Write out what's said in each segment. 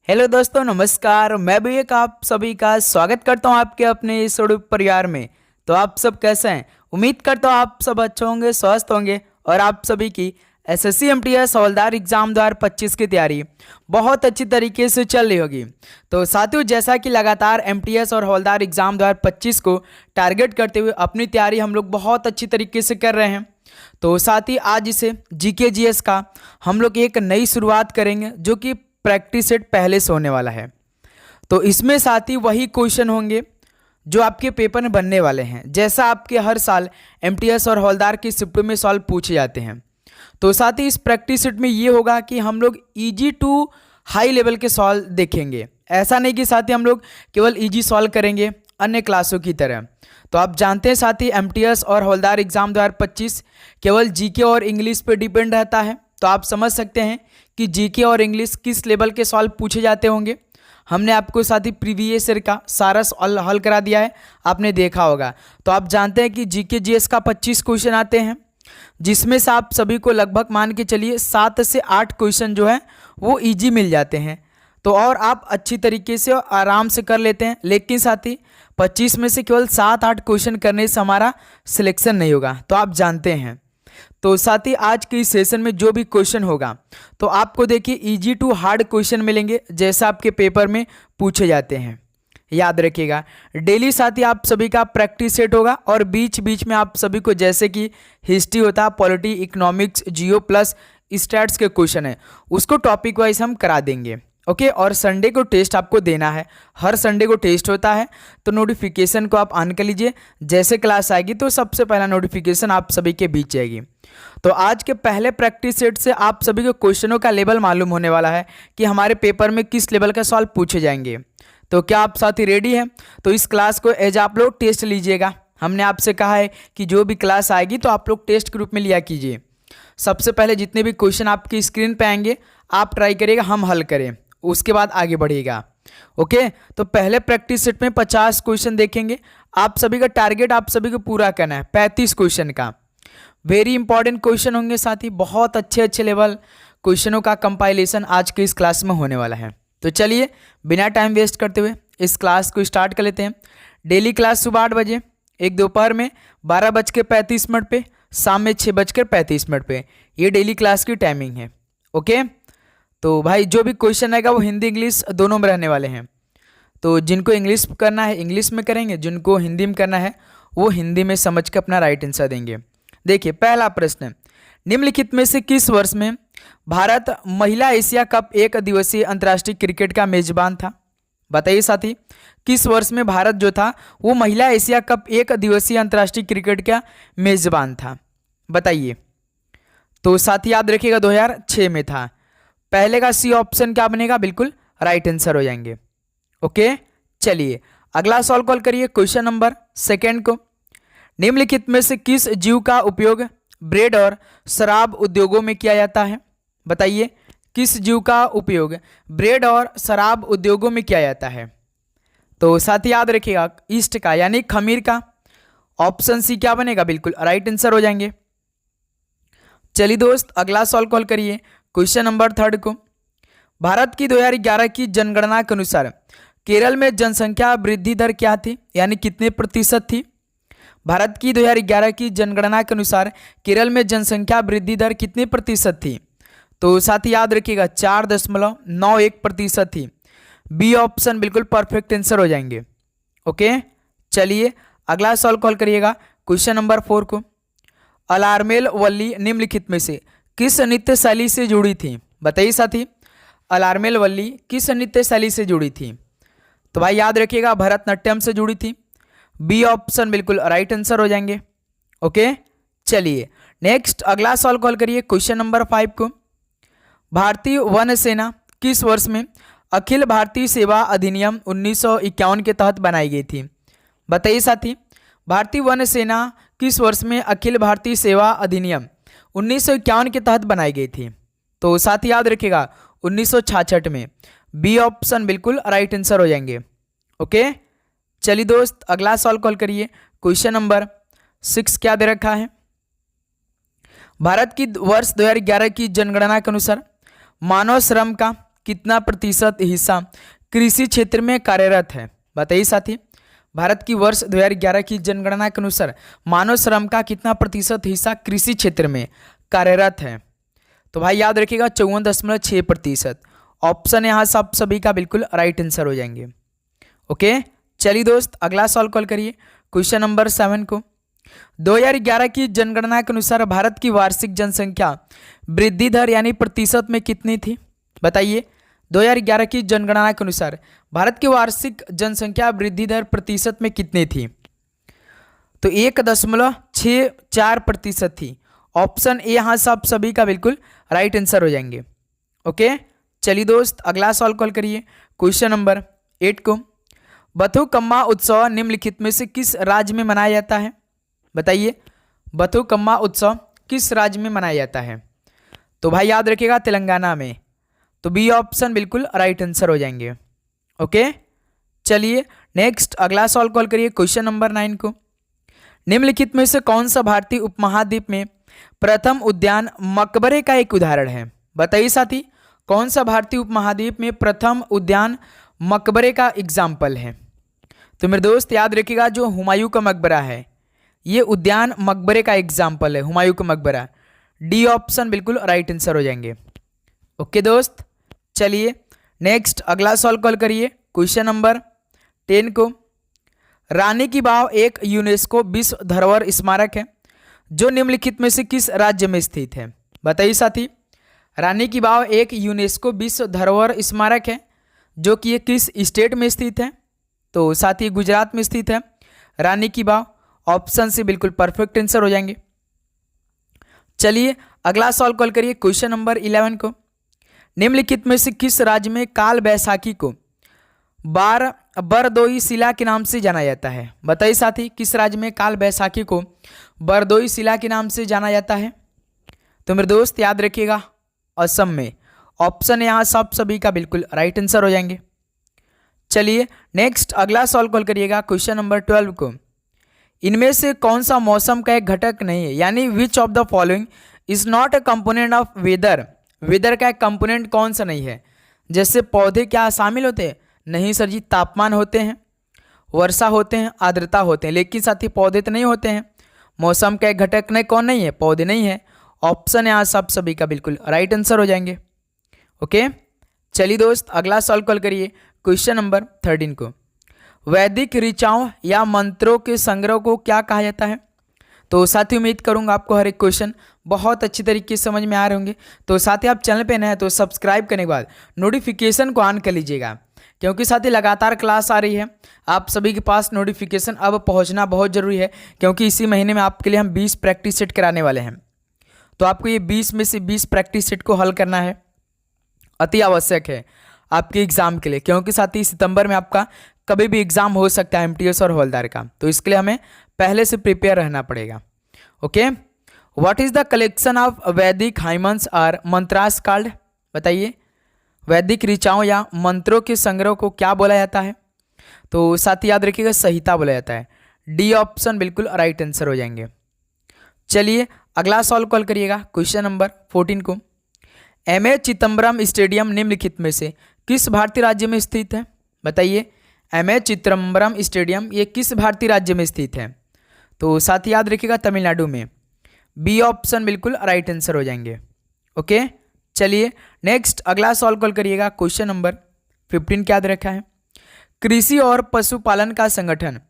Hello दोस्तों, नमस्कार। मैं भी एक आप सभी का स्वागत करता हूं आपके अपने इस यूट्यूब परिवार में। तो आप सब कैसे हैं? उम्मीद करता हूं आप सब अच्छे होंगे, स्वस्थ होंगे और आप सभी की एसएससी एमटीएस हवलदार एग्जाम 2025 की तैयारी बहुत अच्छी तरीके से चल रही होगी। तो साथियों, जैसा कि लगातार एमटीएस और हवलदार एग्जाम 2025 को टारगेट करते हुए अपनी तैयारी हम लोग बहुत अच्छी तरीके से कर रहे हैं। तो साथ ही आज इसे जीके जीएस का हम लोग एक नई शुरुआत करेंगे, जो कि प्रैक्टिस सेट पहले से होने वाला है। तो इसमें साथ ही वही क्वेश्चन होंगे जो आपके पेपर में बनने वाले हैं, जैसा आपके हर साल एमटीएस और हवलदार की शिफ्ट में सॉल्व पूछे जाते हैं। तो साथ ही इस प्रैक्टिस सेट में ये होगा कि हम लोग इजी टू हाई लेवल के सॉल्व देखेंगे। ऐसा नहीं कि साथ ही हम लोग केवल इजी सॉल्व करेंगे अन्य क्लासों की तरह। तो आप जानते हैं साथ ही एमटीएस और हवलदार एग्जाम 2025 केवल जीके और इंग्लिश पे डिपेंड रहता है। तो आप समझ सकते हैं कि जीके और इंग्लिश किस लेवल के सॉल्व पूछे जाते होंगे। हमने आपको साथ ही प्रीवियस ईयर का सारा हल करा दिया है, आपने देखा होगा। तो आप जानते हैं कि जीके जीएस का 25 क्वेश्चन आते हैं, जिसमें से आप सभी को लगभग मान के चलिए 7 से 8 क्वेश्चन जो है वो इजी मिल जाते हैं। तो और आप अच्छी तरीके से और आराम से कर लेते हैं। लेकिन साथ ही 25 में से केवल 7-8 क्वेश्चन करने से हमारा सिलेक्शन नहीं होगा, तो आप जानते हैं। तो साथ ही आज के इस सेशन में जो भी क्वेश्चन होगा, तो आपको देखिए इजी टू हार्ड क्वेश्चन मिलेंगे, जैसा आपके पेपर में पूछे जाते हैं। याद रखिएगा, डेली साथ ही आप सभी का प्रैक्टिस सेट होगा और बीच बीच में आप सभी को जैसे कि हिस्ट्री होता है, पॉलिटी, इकोनॉमिक्स, जियो प्लस स्टैट्स के क्वेश्चन है, उसको टॉपिक वाइज हम करा देंगे। ओके। और संडे को टेस्ट आपको देना है, हर संडे को टेस्ट होता है। तो नोटिफिकेशन को आप ऑन कर लीजिए, जैसे क्लास आएगी तो सबसे पहला नोटिफिकेशन आप सभी के बीच जाएगी। तो आज के पहले प्रैक्टिस सेट से आप सभी को क्वेश्चनों का लेवल मालूम होने वाला है कि हमारे पेपर में किस लेवल का सवाल पूछे जाएंगे। तो क्या आप साथी रेडी हैं? तो इस क्लास को एज आप लोग टेस्ट लीजिएगा। हमने आपसे कहा है कि जो भी क्लास आएगी तो आप लोग टेस्ट के रूप में लिया कीजिए। सबसे पहले जितने भी क्वेश्चन आपकी स्क्रीन पे आएंगे आप ट्राई करिएगा हम हल करें, उसके बाद आगे बढ़िएगा। ओके। तो पहले प्रैक्टिस सेट में 50 क्वेश्चन देखेंगे। आप सभी का टारगेट आप सभी को पूरा करना है 35 क्वेश्चन का। वेरी इंपॉर्टेंट क्वेश्चन होंगे, साथ ही बहुत अच्छे लेवल क्वेश्चनों का कंपाइलेशन आज के इस क्लास में होने वाला है। तो चलिए बिना टाइम वेस्ट करते हुए इस क्लास को स्टार्ट कर लेते हैं। डेली क्लास सुबह 8 बजे, एक दोपहर में 12:35 पे, शाम में 6:35 पे, ये डेली क्लास की टाइमिंग है। ओके। तो भाई जो भी क्वेश्चन आएगा वो हिंदी इंग्लिश दोनों में रहने वाले हैं। तो जिनको इंग्लिश करना है इंग्लिश में करेंगे, जिनको हिंदी में करना है वो हिंदी में समझ के अपना राइट आंसर देंगे। देखिए पहला प्रश्न, निम्नलिखित में से किस वर्ष में भारत महिला एशिया कप 1 दिवसीय अंतर्राष्ट्रीय क्रिकेट का मेजबान था? बताइए साथी, किस वर्ष में भारत जो था वो महिला एशिया कप 1 दिवसीय अंतर्राष्ट्रीय क्रिकेट का मेजबान था? बताइए। तो साथी याद रखिएगा 2006 में था। पहले का सी ऑप्शन क्या बनेगा? बिल्कुल राइट आंसर हो जाएंगे। ओके। चलिए अगला सॉल्व कॉल करिए क्वेश्चन नंबर सेकंड को। निम्नलिखित में से किस जीव का उपयोग ब्रेड और शराब उद्योगों में किया जाता है? बताइए, किस जीव का उपयोग ब्रेड और शराब उद्योगों में किया जाता है? तो साथ ही याद रखिएगा ईस्ट का यानी खमीर का। ऑप्शन सी क्या बनेगा? बिल्कुल राइट आंसर हो जाएंगे। चलिए दोस्त अगला सॉल्व कॉल करिए क्वेश्चन नंबर थर्ड को। भारत की 2011 की जनगणना के अनुसार केरल में जनसंख्या वृद्धि दर क्या थी, यानी कितने प्रतिशत थी? भारत की 2011 की जनगणना के अनुसार केरल में जनसंख्या वृद्धि दर कितने प्रतिशत थी? तो साथ ही याद रखिएगा 4.91% थी। बी ऑप्शन बिल्कुल परफेक्ट आंसर हो जाएंगे। ओके। चलिए अगला सॉल्व कॉल करिएगा क्वेश्चन नंबर 4 को। अलार्मेल वल्ली निम्नलिखित में से किस नृत्य शैली से जुड़ी थी? बताइए साथी, अलार्मेल वल्ली किस नृत्य शैली से जुड़ी थी? तो भाई याद रखिएगा भरतनाट्यम से जुड़ी थी। बी ऑप्शन बिल्कुल राइट आंसर हो जाएंगे। ओके। चलिए नेक्स्ट अगला सॉल्व कॉल करिए क्वेश्चन नंबर 5 को। भारतीय वन सेना किस वर्ष में अखिल भारतीय सेवा अधिनियम 1951 के तहत बनाई गई थी? बताइए साथी, भारतीय वन सेना किस वर्ष में अखिल भारतीय सेवा अधिनियम 1951 के तहत बनाई गई थी? तो साथ ही याद रखिएगा 1966 में। बी ऑप्शन बिल्कुल राइट आंसर हो जाएंगे। ओके। चलिए दोस्त अगला सॉल्व कॉल करिए क्वेश्चन नंबर 6 क्या दे रखा है? भारत की वर्ष 2011 की जनगणना के अनुसार मानव श्रम का कितना प्रतिशत हिस्सा कृषि क्षेत्र में कार्यरत है? बताइए साथी। भारत की वर्ष 2011 की जनगणना के अनुसार मानव श्रम का कितना प्रतिशत हिस्सा कृषि क्षेत्र में कार्यरत है? तो भाई याद रखिएगा 54.6%। ऑप्शन यहाँ से आप सभी का बिल्कुल राइट आंसर हो जाएंगे। ओके, चलिए दोस्त अगला सवाल कॉल करिए क्वेश्चन नंबर 7 को। 2011 की जनगणना के अनुसार भारत की वार्षिक जनसंख्या वृद्धि दर यानी प्रतिशत में कितनी थी? बताइए। 2011 की जनगणना के अनुसार भारत की वार्षिक जनसंख्या वृद्धि दर प्रतिशत में कितनी थी? तो 1.64% थी। ऑप्शन ए यहाँ से आप सभी का बिल्कुल राइट आंसर हो जाएंगे। ओके, चलिए दोस्त अगला सवाल कॉल करिए क्वेश्चन नंबर 8 को। बथुकम्मा उत्सव निम्नलिखित में से किस राज्य में मनाया जाता है? बताइए। बथुकम्मा उत्सव किस राज्य में मनाया जाता है? तो भाई याद रखिएगा तेलंगाना में। तो बी ऑप्शन बिल्कुल राइट आंसर हो जाएंगे। ओके, चलिए नेक्स्ट अगला सवाल कॉल करिए क्वेश्चन नंबर 9 को। निम्नलिखित में से कौन सा भारतीय उपमहाद्वीप में प्रथम उद्यान मकबरे का एक उदाहरण है? बताइए साथी, कौन सा भारतीय उपमहाद्वीप में प्रथम उद्यान मकबरे का एग्जाम्पल है? तो मेरे दोस्त याद रखिएगा जो हुमायूं का मकबरा है ये उद्यान मकबरे का एग्जाम्पल है, हुमायूं का मकबरा। डी ऑप्शन बिल्कुल राइट आंसर हो जाएंगे। ओके दोस्त, चलिए नेक्स्ट अगला सवाल कॉल करिए क्वेश्चन नंबर 10 को। रानी की वाव एक यूनेस्को विश्व धरोहर स्मारक है जो निम्नलिखित में से किस राज्य में स्थित है? बताइए साथी। रानी की वाव एक यूनेस्को विश्व धरोहर स्मारक है जो कि ये किस स्टेट में स्थित है? तो साथी गुजरात में स्थित है रानी की वाव। ऑप्शन से बिल्कुल परफेक्ट आंसर हो जाएंगे। चलिए अगला सवाल कॉल करिए क्वेश्चन नंबर 11 को। निम्नलिखित में से किस राज्य में काल बैसाखी को बरदोई शिला के नाम से जाना जाता है? बताइए साथी, किस राज्य में काल बैसाखी को बरदोई शिला के नाम से जाना जाता है? तो मेरे दोस्त याद रखिएगा असम में। ऑप्शन यहाँ सब सभी का बिल्कुल राइट आंसर हो जाएंगे। चलिए नेक्स्ट अगला सवाल कॉल करिएगा क्वेश्चन नंबर 12 को। इनमें से कौन सा मौसम का एक घटक नहीं है, यानी which of the following is not a component of weather? Weather का एक कंपोनेंट कौन सा नहीं है? जैसे पौधे क्या शामिल होते हैं? नहीं सर जी, तापमान होते हैं, वर्षा होते हैं, आर्द्रता होते हैं, लेकिन साथ ही पौधे तो नहीं होते हैं। मौसम का एक घटक नहीं कौन नहीं है? पौधे नहीं है। ऑप्शन यहाँ सब सभी का बिल्कुल राइट आंसर हो जाएंगे। ओके, चलिए दोस्त अगला सवाल कॉल करिए क्वेश्चन नंबर 13 को। वैदिक ऋचाओं या मंत्रों के संग्रह को क्या कहा जाता है? तो साथी उम्मीद करूंगा आपको हर एक क्वेश्चन बहुत अच्छी तरीके से समझ में आ रहे होंगे। तो साथी आप चैनल पे नए हैं तो सब्सक्राइब करने के बाद नोटिफिकेशन को ऑन कर लीजिएगा, क्योंकि साथी लगातार क्लास आ रही है। आप सभी के पास नोटिफिकेशन अब पहुंचना बहुत ज़रूरी है, क्योंकि इसी महीने में आपके लिए हम 20 प्रैक्टिस सेट कराने वाले हैं। तो आपको ये 20 में से 20 प्रैक्टिस सेट को हल करना है, अति आवश्यक है आपके एग्जाम के लिए, क्योंकि साथ ही सितंबर में आपका कभी भी एग्जाम हो सकता है एमटीएस और हवलदार का। तो इसके लिए हमें पहले से प्रिपेयर रहना पड़ेगा। Okay, what is the collection of वैदिक हाइमन्स और मंत्रास कॉल्ड? बताइए। वैदिक ऋचाओं या मंत्रों के संग्रह को क्या बोला जाता है? तो साथ ही याद रखिएगा संहिता बोला जाता है। डी ऑप्शन बिल्कुल राइट आंसर हो जाएंगे। चलिए अगला सवाल कॉल करिएगा क्वेश्चन नंबर 14 को। एमए चिदम्बरम स्टेडियम निम्नलिखित में से किस भारतीय राज्य में स्थित है? बताइए। एमए चिदम्बरम स्टेडियम ये किस भारतीय राज्य में स्थित है? तो साथ ही याद रखिएगा तमिलनाडु में। बी ऑप्शन बिल्कुल राइट आंसर हो जाएंगे। ओके, चलिए नेक्स्ट अगला सवाल कॉल करिएगा क्वेश्चन नंबर 15 क्या याद रखा है? कृषि और पशुपालन का संगठन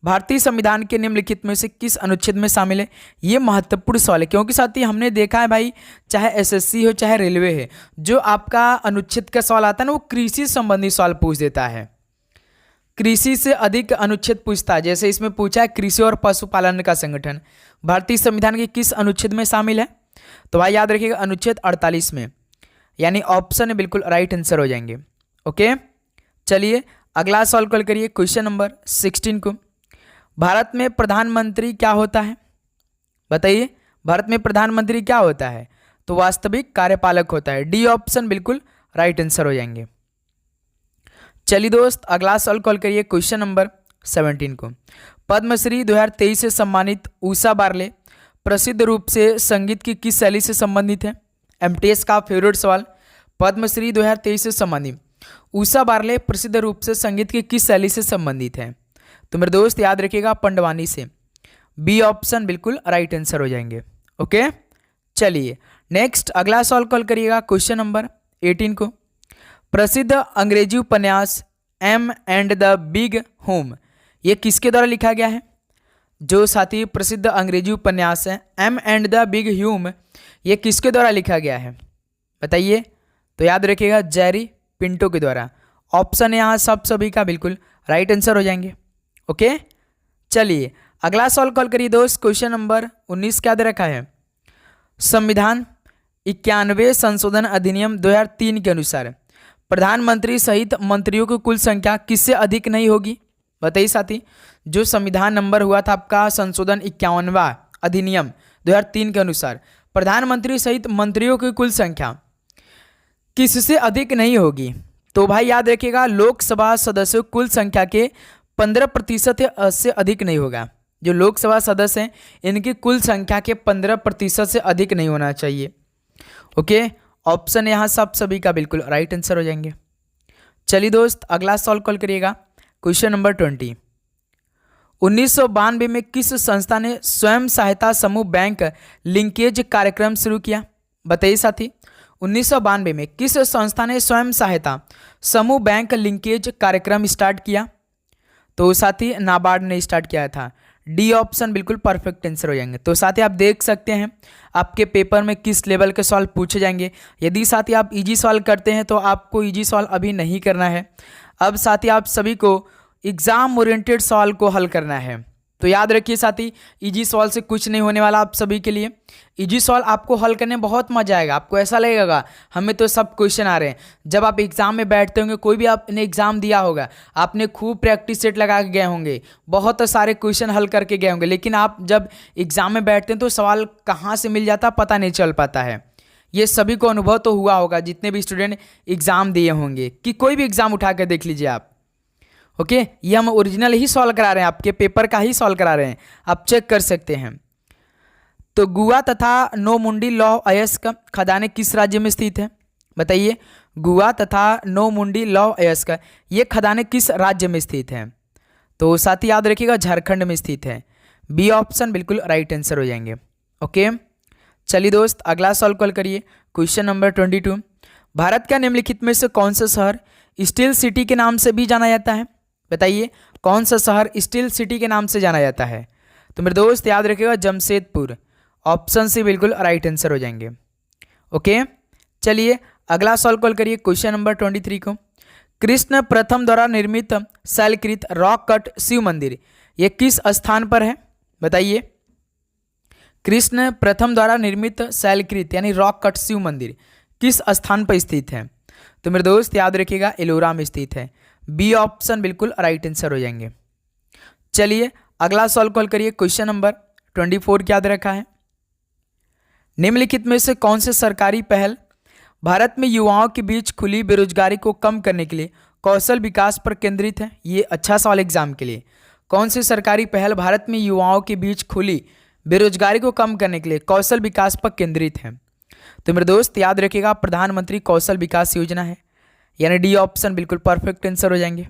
भारतीय संविधान के निम्नलिखित में से किस अनुच्छेद में शामिल है? ये महत्वपूर्ण सवाल है, क्योंकि साथ ही हमने देखा है भाई, चाहे एसएससी हो चाहे रेलवे है, जो आपका अनुच्छेद का सवाल आता है ना वो कृषि संबंधी सवाल पूछ देता है। कृषि से अधिक अनुच्छेद पूछता है। जैसे इसमें पूछा है कृषि और पशुपालन का संगठन भारतीय संविधान के किस अनुच्छेद में शामिल है? तो भाई याद रखिएगा अनुच्छेद 48 में, यानी ऑप्शन बिल्कुल राइट आंसर हो जाएंगे। ओके, चलिए अगला सवाल कॉल करिए क्वेश्चन नंबर 16 को। भारत में प्रधानमंत्री क्या होता है? बताइए। भारत में प्रधानमंत्री क्या होता है? तो वास्तविक कार्यपालक होता है। डी ऑप्शन बिल्कुल राइट आंसर हो जाएंगे। चलिए दोस्त अगला सवाल कॉल करिए क्वेश्चन नंबर 17 को। पद्मश्री 2023 से सम्मानित उषा बारले प्रसिद्ध रूप से संगीत की किस शैली से संबंधित है? एमटीएस का फेवरेट सवाल। पद्मश्री 2023 से संबंधित। उषा बारले प्रसिद्ध रूप से संगीत की किस शैली से संबंधित है? तो मेरे दोस्त याद रखिएगा पंडवानी से। बी ऑप्शन बिल्कुल राइट आंसर हो जाएंगे। ओके, चलिए नेक्स्ट अगला सवाल कॉल करिएगा क्वेश्चन नंबर 18 को। प्रसिद्ध अंग्रेजी उपन्यास Em and the Big Hoom ये किसके द्वारा लिखा गया है? जो साथी प्रसिद्ध अंग्रेजी उपन्यास है Em and the Big Hoom ये किसके द्वारा लिखा गया है बताइए? तो याद रखिएगा जेरी पिंटो के द्वारा। ऑप्शन यहाँ सब सभी का बिल्कुल राइट आंसर हो जाएंगे। ओके, चलिए अगला सवाल कॉल करिए दोस्त। क्वेश्चन नंबर 19 क्या दे रखा है? संविधान 91 संशोधन अधिनियम 2003 के अनुसार प्रधानमंत्री सहित मंत्रियों की कुल संख्या किससे अधिक नहीं होगी? बताइए साथी, जो संविधान नंबर हुआ था आपका संशोधन 51वां अधिनियम 2003 के अनुसार प्रधानमंत्री सहित मंत्रियों की कुल संख्या किससे अधिक नहीं होगी? तो भाई याद रखिएगा लोकसभा सदस्यों की कुल संख्या के 15% से अधिक नहीं होगा। जो लोकसभा सदस्य हैं इनकी कुल संख्या के 15% से अधिक नहीं होना चाहिए। ओके, ऑप्शन यहाँ सब सभी का बिल्कुल राइट आंसर हो जाएंगे। चलिए दोस्त अगला सवाल कॉल करिएगा क्वेश्चन नंबर 20। 1992 में किस संस्था ने स्वयं सहायता समूह बैंक लिंकेज कार्यक्रम शुरू किया? बताइए साथी, 1992 में किस संस्था ने स्वयं सहायता समूह बैंक लिंकेज कार्यक्रम स्टार्ट किया? तो साथी नाबार्ड ने स्टार्ट किया था। डी ऑप्शन बिल्कुल परफेक्ट आंसर हो जाएंगे। तो साथी आप देख सकते हैं आपके पेपर में किस लेवल के सवाल पूछे जाएंगे। यदि साथी आप इजी सवाल करते हैं तो आपको इजी सवाल अभी नहीं करना है। अब साथी आप सभी को एग्जाम ओरिएंटेड सवाल को हल करना है। तो याद रखिए साथी इजी सवाल से कुछ नहीं होने वाला आप सभी के लिए। इजी सवाल आपको हल करने में बहुत मजा आएगा। आपको ऐसा लगेगा हमें तो सब क्वेश्चन आ रहे हैं। जब आप एग्जाम में बैठते होंगे, कोई भी आपने एग्जाम दिया होगा, आपने खूब प्रैक्टिस सेट लगा के गए होंगे, बहुत सारे क्वेश्चन हल करके गए होंगे, लेकिन आप जब एग्जाम में बैठते हैं तो सवाल कहाँ से मिल जाता पता नहीं चल पाता है। ये सभी को अनुभव तो हुआ होगा जितने भी स्टूडेंट एग्जाम दिए होंगे, कि कोई भी एग्जाम उठा कर देख लीजिए आप। ओके, ये हम ओरिजिनल ही सॉल्व करा रहे हैं, आपके पेपर का ही सॉल्व करा रहे हैं, आप चेक कर सकते हैं। तो गुआ तथा नोमुंडी लौह अयस्क खदानें किस राज्य में स्थित है? बताइए, गुआ तथा नोमुंडी लौह अयस्क ये खदानें किस राज्य में स्थित हैं? तो साथ ही याद रखिएगा झारखंड में स्थित है। बी ऑप्शन बिल्कुल राइट आंसर हो जाएंगे। ओके, चलिए दोस्त अगला सवाल कॉल करिए क्वेश्चन नंबर 22। भारत का निम्नलिखित में से कौन सा शहर स्टील सिटी के नाम से भी जाना जाता है? बताइए, कौन सा शहर स्टील सिटी के नाम से जाना जाता है? तो मेरे दोस्त याद रखिएगा जमशेदपुर। ऑप्शन सी बिल्कुल राइट आंसर हो जाएंगे। ओके, चलिए अगला सवाल कॉल करिए क्वेश्चन नंबर 23 को। कृष्ण प्रथम द्वारा निर्मित शैलकृत रॉक कट शिव मंदिर ये किस स्थान पर है? बताइए, कृष्ण प्रथम द्वारा निर्मित शैलकृत यानी रॉक कट शिव मंदिर किस स्थान पर स्थित है? तो मेरे दोस्त याद रखिएगा एलोरा में स्थित है। बी ऑप्शन बिल्कुल राइट आंसर हो जाएंगे। चलिए अगला सवाल कॉल करिए क्वेश्चन नंबर 24 क्या दे रखा है? निम्नलिखित में से कौन से सरकारी पहल भारत में युवाओं के बीच खुली बेरोजगारी को कम करने के लिए कौशल विकास पर केंद्रित है? ये अच्छा सवाल एग्जाम के लिए। कौन सी सरकारी पहल भारत में युवाओं के बीच खुली बेरोजगारी को कम करने के लिए कौशल विकास पर केंद्रित है? तो मेरे दोस्त याद रखिएगा प्रधानमंत्री कौशल विकास योजना है, यानी डी ऑप्शन बिल्कुल परफेक्ट आंसर हो जाएंगे।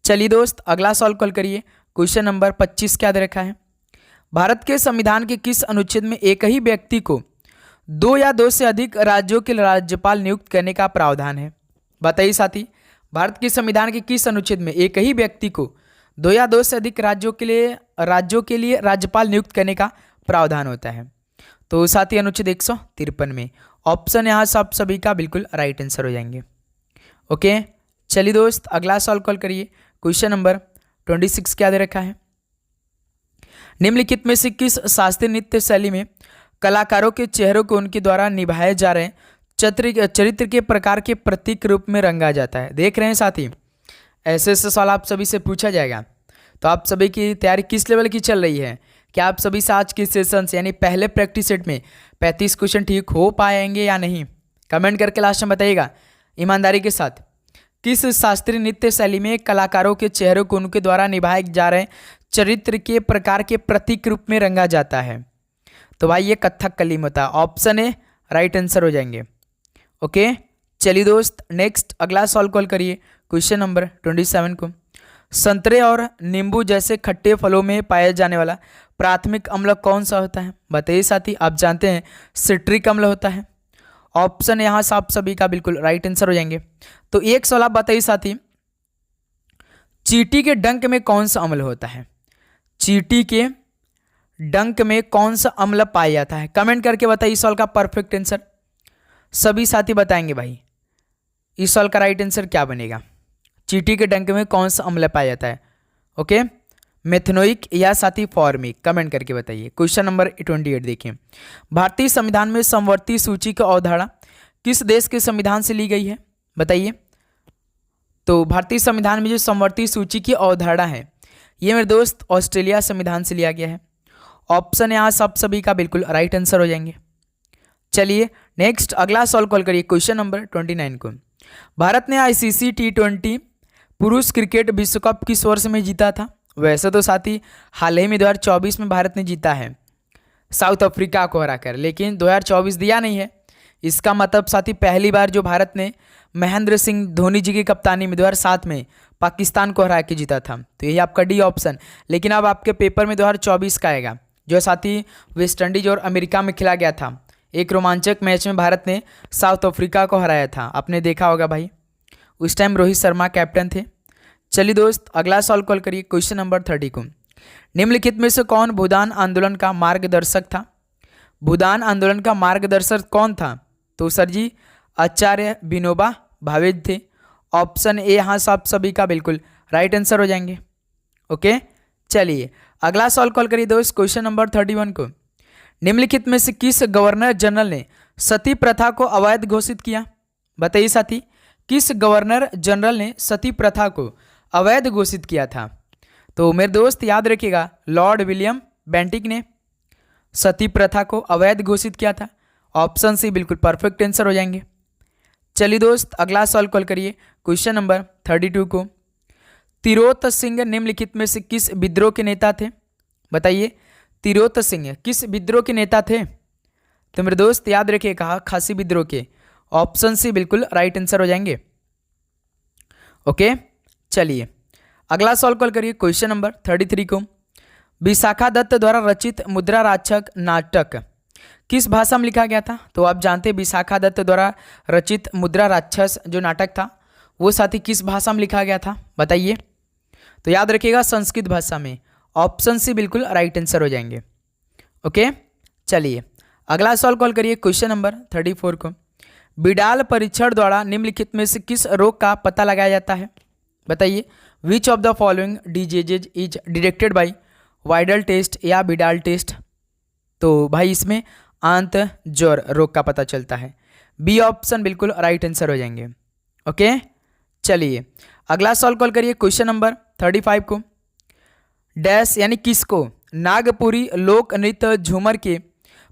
चलिए दोस्त अगला सवाल कॉल करिए क्वेश्चन नंबर 25 क्या दे रखा है? भारत के संविधान के किस अनुच्छेद में एक ही व्यक्ति को 2 या 2 से अधिक राज्यों के राज्यपाल नियुक्त करने का प्रावधान है? बताइए साथी, भारत के संविधान के किस अनुच्छेद में एक ही व्यक्ति को 2 या 2 से अधिक राज्यों के लिए राज्यपाल नियुक्त करने का प्रावधान होता है? तो साथी अनुच्छेद 153 में। ऑप्शन यहाँ सब सभी का बिल्कुल राइट आंसर हो जाएंगे। ओके, चलिए दोस्त अगला सवाल कॉल करिए क्वेश्चन नंबर 26 क्या दे रखा है? निम्नलिखित में से किस शास्त्रीय नृत्य शैली में कलाकारों के चेहरों को उनके द्वारा निभाए जा रहे चरित्र के प्रकार के प्रतीक रूप में रंगा जाता है? देख रहे हैं साथी, ऐसे सवाल आप सभी से पूछा जाएगा। तो आप सभी की तैयारी किस लेवल की चल रही है? क्या आप सभी से आज के सेशन से यानी पहले प्रैक्टिस सेट में 35 क्वेश्चन ठीक हो पाएंगे या नहीं? कमेंट करके लास्ट में बताइएगा ईमानदारी के साथ। किस शास्त्रीय नृत्य शैली में कलाकारों के चेहरों को उनके द्वारा निभाए जा रहे चरित्र के प्रकार के प्रतीक रूप में रंगा जाता है? तो भाई ये कथक कली में होता है। ऑप्शन ए राइट आंसर हो जाएंगे। ओके, चलिए दोस्त नेक्स्ट अगला सॉल्व कॉल करिए क्वेश्चन नंबर 27 को। संतरे और नींबू जैसे खट्टे फलों में पाया जाने वाला प्राथमिक अम्ल कौन सा होता है? बताइए साथी, आप जानते हैं सिट्रिक अम्ल होता है। ऑप्शन यहाँ से आप सभी का बिल्कुल राइट आंसर हो जाएंगे। तो एक सवाल आप बताइए साथी, चींटी के डंक में कौन सा अम्ल होता है? चींटी के डंक में कौन सा अम्ल पाया जाता है? कमेंट करके बताइए इस सवाल का परफेक्ट आंसर। सभी साथी बताएंगे भाई इस सवाल का राइट आंसर क्या बनेगा। चींटी के डंक में कौन सा अम्ल पाया जाता है? ओके, मेथनोइक या साथी फॉर्मिक? कमेंट करके बताइए। क्वेश्चन नंबर 28 देखिए, भारतीय संविधान में समवर्ती सूची की अवधारणा किस देश के संविधान से ली गई है? बताइए। तो भारतीय संविधान में जो समवर्ती सूची की अवधारणा है ये मेरे दोस्त ऑस्ट्रेलिया संविधान से लिया गया है। ऑप्शन यहाँ सब सभी का बिल्कुल राइट आंसर हो जाएंगे। चलिए नेक्स्ट अगला सॉल्व कॉल करिए क्वेश्चन नंबर 29 को। भारत ने ICC T20 पुरुष क्रिकेट विश्व कप किस वर्ष में जीता था? वैसे तो साथी हाल ही में 2024 में भारत ने जीता है साउथ अफ्रीका को हराकर, लेकिन 2024 दिया नहीं है। इसका मतलब साथी पहली बार जो भारत ने महेंद्र सिंह धोनी जी की कप्तानी में 2007 में पाकिस्तान को हरा के जीता था। तो यही आपका डी ऑप्शन। लेकिन अब आपके पेपर में 2024 का आएगा जो साथी वेस्ट इंडीज और अमेरिका में खेला गया था। एक रोमांचक मैच में भारत ने साउथ अफ्रीका को हराया था, आपने देखा होगा भाई। उस टाइम रोहित शर्मा कैप्टन थे। चलिए दोस्त अगला सॉल्व कॉल करिए क्वेश्चन नंबर 30 को। निम्नलिखित में से कौन भूदान आंदोलन का मार्गदर्शक था? भूदान आंदोलन का मार्गदर्शक कौन था? तो सर जी आचार्य विनोबा भावे थे। ऑप्शन ए यहाँ सब सभी का बिल्कुल राइट आंसर हो जाएंगे। ओके, चलिए अगला सॉल्व कॉल करिए दोस्त क्वेश्चन नंबर 31 को। निम्नलिखित में से किस गवर्नर जनरल ने सती प्रथा को अवैध घोषित किया? बताइए साथी, किस गवर्नर जनरल ने सती प्रथा को अवैध घोषित किया था? तो मेरे दोस्त याद रखिएगा लॉर्ड विलियम बेंटिक ने सती प्रथा को अवैध घोषित किया था। ऑप्शन सी बिल्कुल परफेक्ट आंसर हो जाएंगे। चलिए दोस्त अगला सॉल्व कॉल करिए क्वेश्चन नंबर 32 को। तिरोत सिंह निम्नलिखित में से किस विद्रोह के नेता थे? बताइए, तिरोत सिंह किस विद्रोह के नेता थे? तो मेरे दोस्त याद रखिए कहा खासी विद्रोह के। ऑप्शन सी बिल्कुल राइट आंसर हो जाएंगे। ओके, चलिए अगला सॉल्व कॉल करिए क्वेश्चन नंबर 33 को। विशाखा दत्त द्वारा रचित मुद्रा राक्षक नाटक किस भाषा में लिखा गया था? तो आप जानते हैं विशाखा दत्त द्वारा रचित मुद्रा राक्षस जो नाटक था वो साथी किस भाषा में लिखा गया था? बताइए। तो याद रखिएगा संस्कृत भाषा में। ऑप्शन सी बिल्कुल राइट आंसर हो जाएंगे। ओके, चलिए अगला सॉल्व कॉल करिए क्वेश्चन नंबर 34 को। बिडाल परीक्षण द्वारा निम्नलिखित में से किस रोग का पता लगाया जाता है? बताइए। Which of the following diseases is detected by Widal test या बिडाल टेस्ट? तो भाई इसमें आंत ज्वर रोग का पता चलता है। बी ऑप्शन बिल्कुल राइट आंसर हो जाएंगे। ओके, चलिए अगला सॉल्व कॉल करिए क्वेश्चन नंबर 35 को। डैश यानी किसको नागपुरी लोक नृत्य झूमर के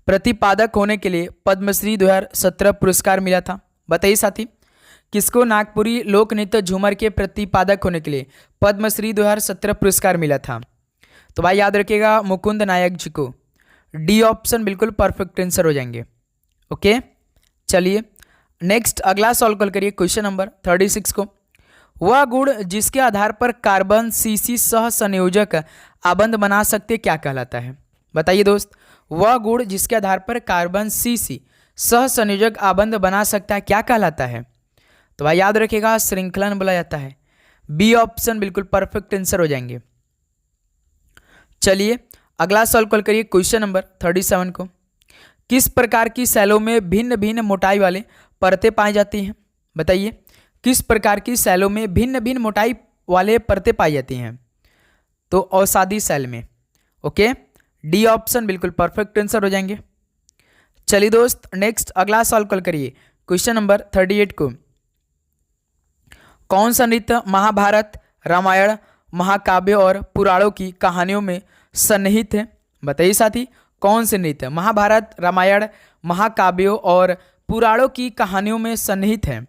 प्रतिपादक होने के लिए पद्मश्री 2017 पुरस्कार मिला था? बताइए साथी, किसको नागपुरी लोक नृत्य झूमर के प्रतिपादक होने के लिए पद्मश्री 2017 पुरस्कार मिला था? तो भाई याद रखिएगा मुकुंद नायक जी को। डी ऑप्शन बिल्कुल परफेक्ट आंसर हो जाएंगे। ओके, चलिए नेक्स्ट अगला सॉल्व कॉल करिए क्वेश्चन नंबर 36 को। वह गुण जिसके आधार पर कार्बन CC सह संयोजक आबंध बना सकते क्या कहलाता है? बताइए दोस्त, वह गुण जिसके आधार पर कार्बन CC सह संयोजक आबंध बना सकता है क्या कहलाता है? तो भाई याद रखिएगा श्रृंखलन बोला जाता है। बी ऑप्शन बिल्कुल परफेक्ट आंसर हो जाएंगे। चलिए अगला सॉल्व कॉल करिए क्वेश्चन नंबर 37 को। किस प्रकार की सेलों में भिन्न भिन्न मोटाई वाले परतें पाई जाती हैं? बताइए, किस प्रकार की सेलों में भिन्न भिन्न मोटाई वाले परतें पाई जाती हैं? तो औषधि सेल में। ओके, डी ऑप्शन बिल्कुल परफेक्ट आंसर हो जाएंगे। चलिए दोस्त नेक्स्ट अगला सॉल्व कॉल करिए क्वेश्चन नंबर 38 को। कौन सा नृत्य महाभारत, रामायण, महाकाव्य और पुराणों की कहानियों में सन्निहित है? बताइए साथी, कौन से नृत्य महाभारत, रामायण, महाकाव्यों और पुराणों की कहानियों में सन्निहित है?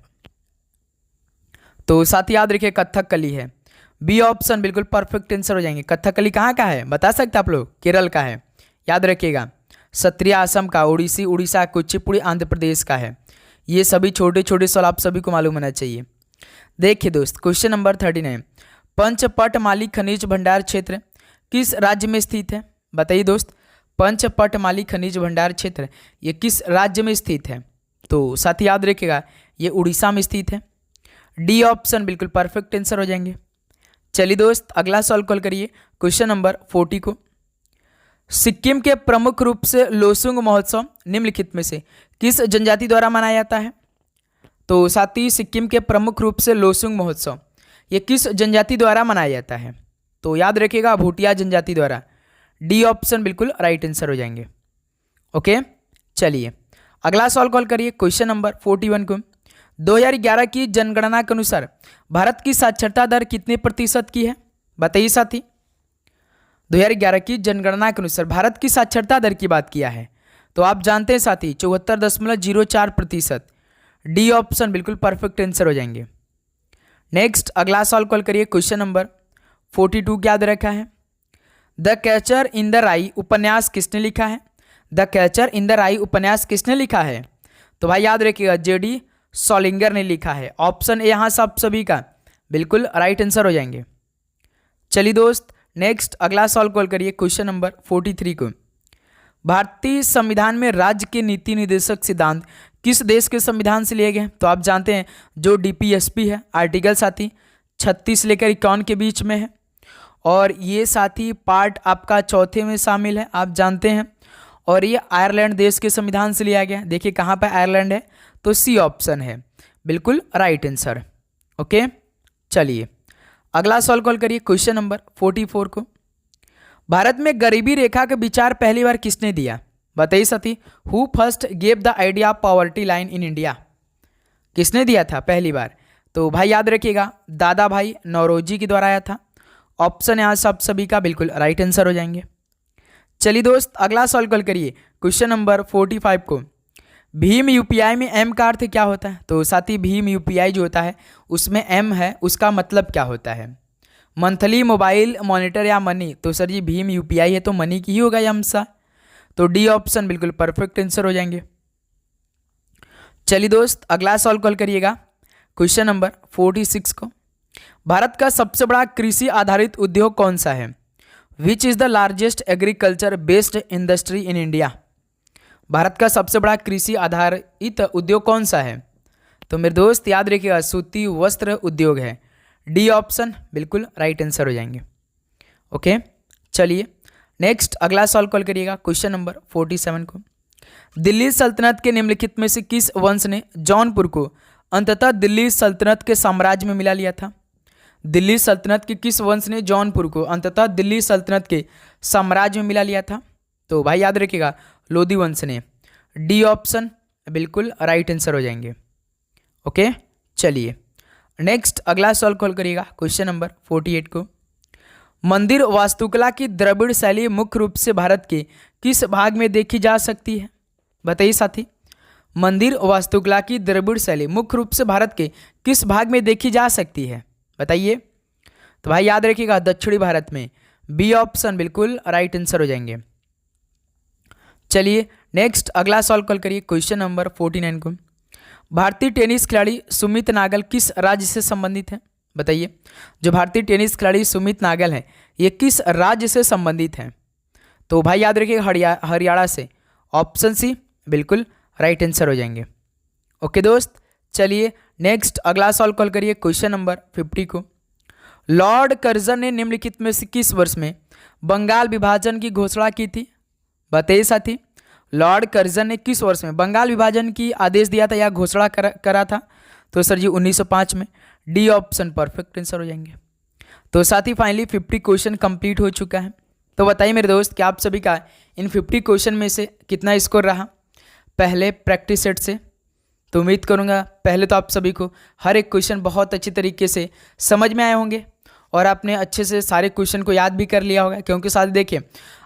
तो साथी याद रखिए कथकली है। बी ऑप्शन बिल्कुल परफेक्ट आंसर हो जाएंगे। कथकली कहाँ का है बता सकते आप लोग? केरल का है। याद रखिएगा सत्रिया असम का, ओडिसी उड़ीसा, कुचिपुड़ी आंध्र प्रदेश का है। ये सभी छोटे छोटे सवाल आप सभी को मालूम होना चाहिए। देखिए दोस्त, क्वेश्चन नंबर 39, पंचपटमाली खनिज भंडार क्षेत्र किस राज्य में स्थित है? बताइए दोस्त, पंचपटमाली खनिज भंडार क्षेत्र ये किस राज्य में स्थित है? तो साथ ही याद रखिएगा ये उड़ीसा में स्थित है। डी ऑप्शन बिल्कुल परफेक्ट आंसर हो जाएंगे। चलिए दोस्त, अगला सवाल कॉल करिए, क्वेश्चन नंबर 40 को। सिक्किम के प्रमुख रूप से लोसुंग महोत्सव निम्नलिखित में से किस जनजाति द्वारा मनाया जाता है? तो साथ ही सिक्किम के प्रमुख रूप से लोसुंग महोत्सव ये किस जनजाति द्वारा मनाया जाता है? तो याद रखिएगा भूटिया जनजाति द्वारा। डी ऑप्शन बिल्कुल राइट आंसर हो जाएंगे। ओके, चलिए अगला सवाल कॉल करिए, क्वेश्चन नंबर 41 को। 2011 की जनगणना के अनुसार भारत की साक्षरता दर कितने प्रतिशत की है? बताइए साथी। 2011 की जनगणना के अनुसार भारत की साक्षरता दर की बात किया है, तो आप जानते हैं साथी 74.04%। डी ऑप्शन बिल्कुल परफेक्ट आंसर हो जाएंगे। नेक्स्ट अगला सवाल कॉल करिए, क्वेश्चन नंबर 42 क्या दे रखा है? द कैचर इन द राई उपन्यास किसने लिखा है? द कैचर इन द राई उपन्यास किसने लिखा है? तो भाई याद रखिएगा जेडी सॉलिंगर ने लिखा है। ऑप्शन ए यहाँ सब सभी का बिल्कुल राइट आंसर हो जाएंगे। चलिए दोस्त, नेक्स्ट अगला सवाल कॉल करिए, क्वेश्चन नंबर 43 को। भारतीय संविधान में राज्य के नीति निर्देशक सिद्धांत किस देश के संविधान से लिए गए? तो आप जानते हैं जो डीपीएसपी है, आर्टिकल साथी 36 लेकर 51 के बीच में है, और ये साथी पार्ट आपका चौथे में शामिल है, आप जानते हैं। और ये आयरलैंड देश के संविधान से लिया गया। देखिए कहाँ पर आयरलैंड है, तो सी ऑप्शन है बिल्कुल राइट आंसर। ओके, चलिए अगला सवाल कॉल करिए, क्वेश्चन नंबर 44 को। भारत में गरीबी रेखा का विचार पहली बार किसने दिया? बताइए साथी, who first gave the idea of poverty line in India? किसने दिया था पहली बार? तो भाई याद रखिएगा दादा भाई नौरोजी के द्वारा आया था। ऑप्शन यहाँ सब सभी का बिल्कुल राइट आंसर हो जाएंगे। चलिए दोस्त, अगला सवाल कॉल करिए, क्वेश्चन नंबर 45 को। भीम यूपीआई में एम का अर्थ क्या होता है? तो साथी भीम यूपीआई जो होता है उसमें एम है, उसका मतलब क्या होता है? मंथली मोबाइल मॉनिटर या मनी? तो सर जी भीम यूपीआई है तो मनी की ही होगा यम सा। तो डी ऑप्शन बिल्कुल परफेक्ट आंसर हो जाएंगे। चलिए दोस्त, अगला सवाल कॉल करिएगा, क्वेश्चन नंबर 46 को। भारत का सबसे बड़ा कृषि आधारित उद्योग कौन सा है? Which is the largest agriculture based industry in India? Bharat का सबसे बड़ा कृषि आधारित उद्योग कौन सा है? तो मेरे दोस्त याद रखिएगा सूती वस्त्र उद्योग है। डी ऑप्शन बिल्कुल राइट आंसर हो जाएंगे। ओके, चलिए नेक्स्ट अगला सवाल कॉल करिएगा, क्वेश्चन नंबर 47 को। दिल्ली सल्तनत के निम्नलिखित में से किस वंश ने जौनपुर को अंततः दिल्ली सल्तनत के साम्राज्य में मिला लिया था? दिल्ली सल्तनत के किस वंश ने जौनपुर को अंततः दिल्ली सल्तनत के साम्राज्य में मिला लिया था? तो भाई याद रखिएगा लोधी वंश ने। डी ऑप्शन बिल्कुल राइट आंसर हो जाएंगे। ओके, चलिए नेक्स्ट अगला सवाल कॉल करिएगा, क्वेश्चन नंबर 48 को। मंदिर वास्तुकला की द्रविड़ शैली मुख्य रूप से भारत के किस भाग में देखी जा सकती है? बताइए साथी, मंदिर वास्तुकला की द्रविड़ शैली मुख्य रूप से भारत के किस भाग में देखी जा सकती है? बताइए। तो भाई याद रखिएगा दक्षिणी भारत में। बी ऑप्शन बिल्कुल राइट आंसर हो जाएंगे। चलिए नेक्स्ट अगला सवाल कॉल करिए, क्वेश्चन नंबर 49 को। भारतीय टेनिस खिलाड़ी सुमित नागल किस राज्य से संबंधित है? बताइए, जो भारतीय टेनिस खिलाड़ी सुमित नागल हैं ये किस राज्य से संबंधित हैं? तो भाई याद रखिए हरियाणा से। ऑप्शन सी बिल्कुल राइट आंसर हो जाएंगे। ओके दोस्त, चलिए नेक्स्ट अगला सवाल कॉल करिए, क्वेश्चन नंबर 50 को। लॉर्ड कर्जन ने निम्नलिखित में से किस वर्ष में बंगाल विभाजन की घोषणा की थी? बताइए साथी, लॉर्ड कर्जन ने किस वर्ष में बंगाल विभाजन की आदेश दिया था या घोषणा करा था? तो सर जी 1905 में। डी ऑप्शन परफेक्ट आंसर हो जाएंगे। तो साथी फाइनली 50 क्वेश्चन कंप्लीट हो चुका है। तो बताइए मेरे दोस्त कि आप सभी का इन 50 क्वेश्चन में से कितना स्कोर रहा पहले प्रैक्टिस सेट से? तो उम्मीद करूँगा पहले तो आप सभी को हर एक क्वेश्चन बहुत अच्छी तरीके से समझ में आए होंगे और आपने अच्छे से सारे क्वेश्चन को याद भी कर लिया होगा, क्योंकि साथ देखिए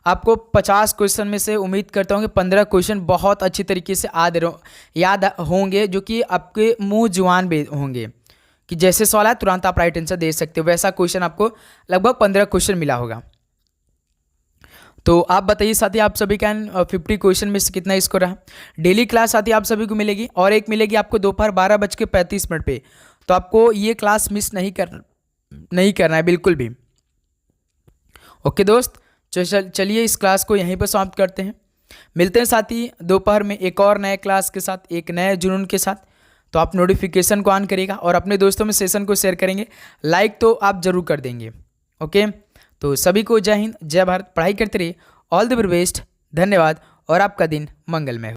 आपको 50 क्वेश्चन में से उम्मीद करता हूँ कि 15 क्वेश्चन बहुत अच्छी तरीके से याद होंगे, जो कि आपके मुंह जुबान भी होंगे कि जैसे सवाल है तुरंत आप राइट आंसर दे सकते हो। वैसा क्वेश्चन आपको लगभग 15 क्वेश्चन मिला होगा। तो आप बताइए साथी, आप सभी का 50 क्वेश्चन में से कितना स्कोर रहा। डेली क्लास साथी आप सभी को मिलेगी और एक मिलेगी आपको दोपहर 12:35 पे। तो आपको ये क्लास मिस नहीं करना है बिल्कुल भी। ओके दोस्त, चलिए इस क्लास को यहीं पर समाप्त करते हैं। मिलते हैं साथी दोपहर में एक और नए क्लास के साथ, एक नए जुनून के साथ। तो आप नोटिफिकेशन को ऑन करिएगा और अपने दोस्तों में सेशन को शेयर करेंगे। लाइक तो आप जरूर कर देंगे। ओके, तो सभी को जय हिंद, जय भारत। पढ़ाई करते रहिए। All the very best. धन्यवाद और आपका दिन मंगलमय हो।